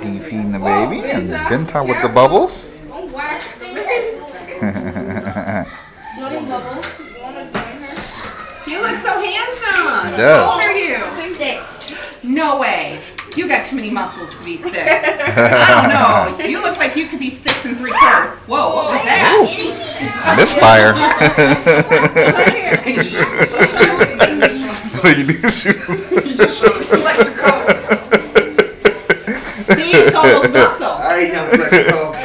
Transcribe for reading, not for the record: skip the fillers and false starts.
Defeating the baby and Benta with the bubbles. You look so handsome. He does. How old are you? 6. No way. You got too many muscles to be 6. I don't know. You look like you could be 6 3/4. Whoa, what was that? Misfire. So you do shoot. See, it's all those muscles. I ain't gonna flex it off.